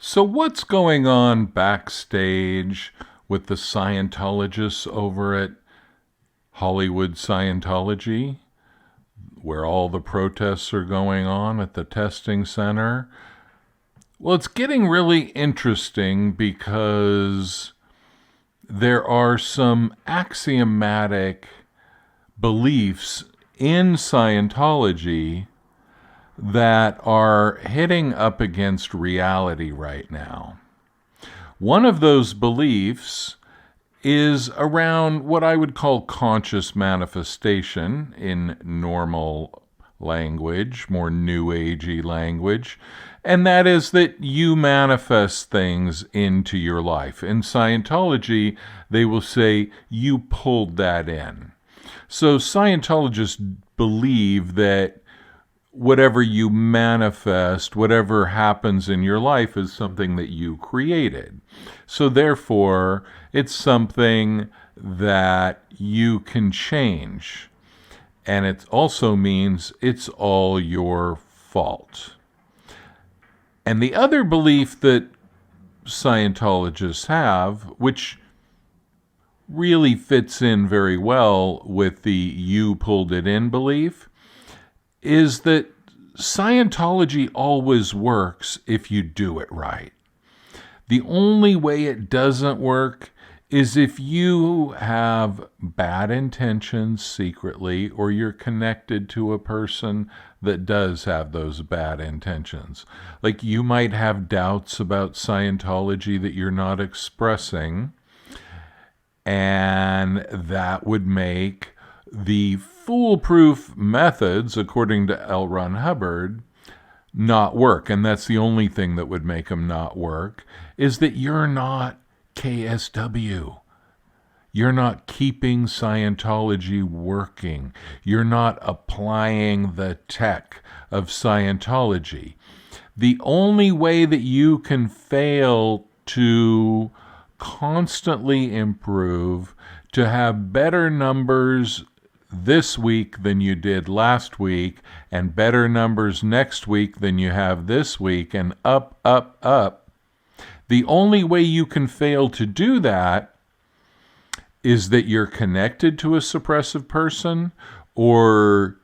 So, what's going on backstage with the Scientologists over at Hollywood Scientology, where all the protests are going on at the testing center? Well, it's getting really interesting because there are some axiomatic beliefs in Scientology that are hitting up against reality right now. One of those beliefs is around what I would call conscious manifestation in normal language, more new agey language, and that is that you manifest things into your life. In Scientology, they will say you pulled that in. So Scientologists believe that whatever you manifest, whatever happens in your life is something that you created. So therefore, it's something that you can change. And it also means it's all your fault. And the other belief that Scientologists have, which really fits in very well with the you pulled it in belief, is that Scientology always works if you do it right. The only way it doesn't work is if you have bad intentions secretly or you're connected to a person that does have those bad intentions. Like you might have doubts about Scientology that you're not expressing, and that would make the foolproof methods, according to L. Ron Hubbard, not work. And that's the only thing that would make them not work, is that you're not KSW. You're not keeping Scientology working. You're not applying the tech of Scientology. The only way that you can fail to constantly improve, to have better numbers this week than you did last week, and better numbers next week than you have this week, and up, up, up. The only way you can fail to do that is that you're connected to a suppressive person, or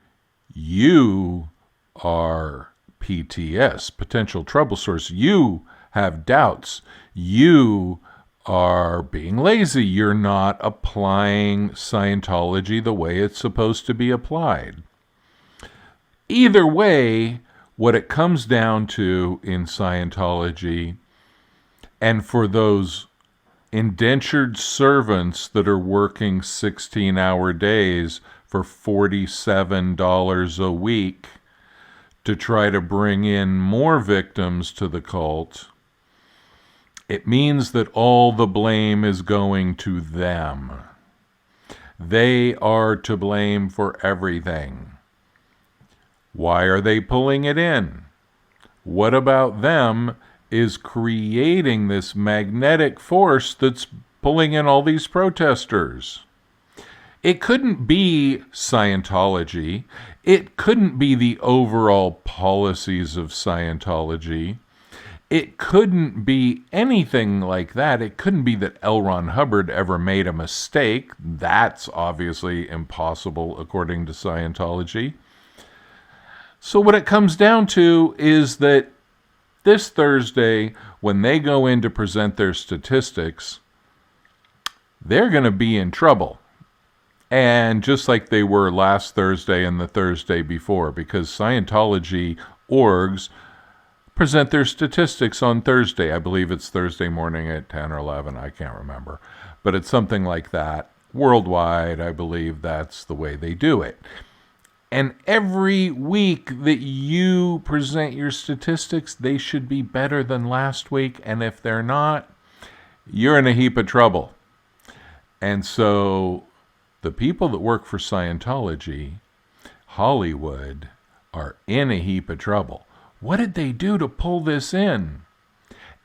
you are PTS, potential trouble source. You have doubts. You are being lazy. You're not applying Scientology the way it's supposed to be applied. Either way, what it comes down to in Scientology, and for those indentured servants that are working 16-hour days for $47 a week to try to bring in more victims to the cult, it means that all the blame is going to them. They are to blame for everything. Why are they pulling it in? What about them is creating this magnetic force that's pulling in all these protesters? It couldn't be Scientology. It couldn't be the overall policies of Scientology. It couldn't be anything like that. It couldn't be that L. Ron Hubbard ever made a mistake. That's obviously impossible according to Scientology. So what it comes down to is that this Thursday, when they go in to present their statistics, they're going to be in trouble. And just like they were last Thursday and the Thursday before, because Scientology orgs present their statistics on Thursday. I believe it's Thursday morning at 10 or 11. I can't remember. But it's something like that. Worldwide, I believe that's the way they do it. And every week that you present your statistics, they should be better than last week. And if they're not, you're in a heap of trouble. And so the people that work for Scientology, Hollywood, are in a heap of trouble. What did they do to pull this in?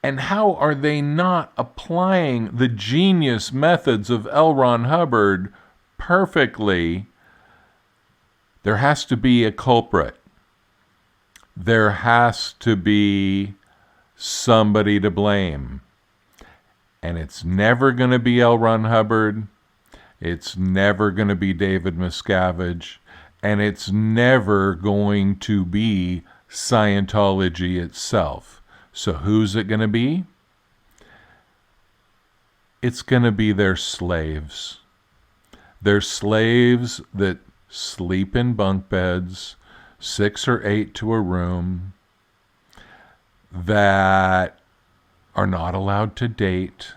And how are they not applying the genius methods of L. Ron Hubbard perfectly? There has to be a culprit. There has to be somebody to blame. And it's never going to be L. Ron Hubbard. It's never going to be David Miscavige. And it's never going to be Scientology itself. So who's it going to be? It's going to be their slaves. Their slaves that sleep in bunk beds, 6 or 8 to a room, that are not allowed to date.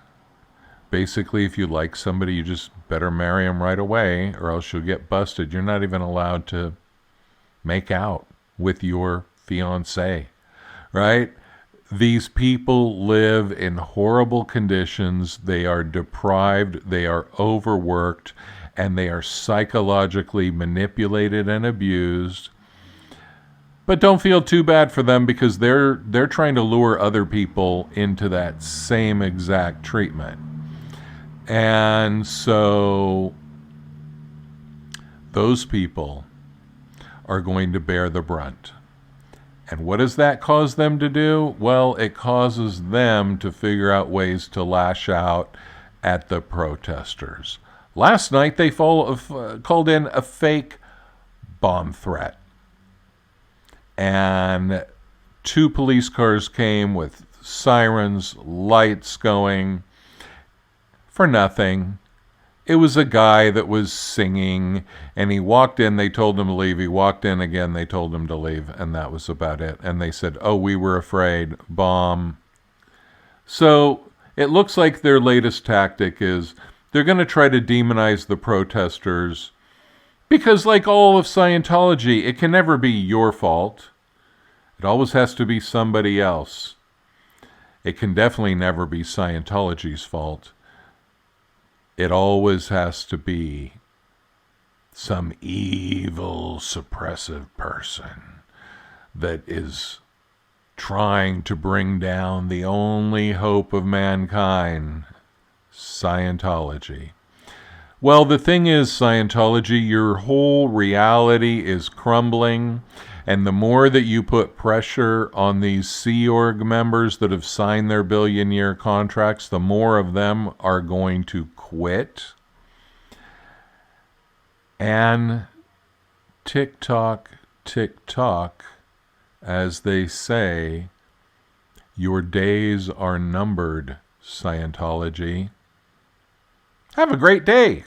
Basically, if you like somebody, you just better marry them right away, or else you'll get busted. You're not even allowed to make out with your fiancé, right? These people live in horrible conditions. They are deprived, they are overworked, and they are psychologically manipulated and abused. But don't feel too bad for them, because they're trying to lure other people into that same exact treatment. And so those people are going to bear the brunt. And what does that cause them to do? Well, it causes them to figure out ways to lash out at the protesters. Last night, they called in a fake bomb threat. And 2 police cars came with sirens, lights going, for nothing. It was a guy that was singing, and he walked in, they told him to leave. He walked in again, they told him to leave, and that was about it. And they said, oh, we were afraid, bomb. So it looks like their latest tactic is they're going to try to demonize the protesters, because like all of Scientology, it can never be your fault. It always has to be somebody else. It can definitely never be Scientology's fault. It always has to be some evil, suppressive person that is trying to bring down the only hope of mankind, Scientology. Well, the thing is, Scientology, your whole reality is crumbling. And the more that you put pressure on these Sea Org members that have signed their billion-year contracts, the more of them are going to quit. And tick-tock, tick-tock, as they say, your days are numbered, Scientology. Have a great day.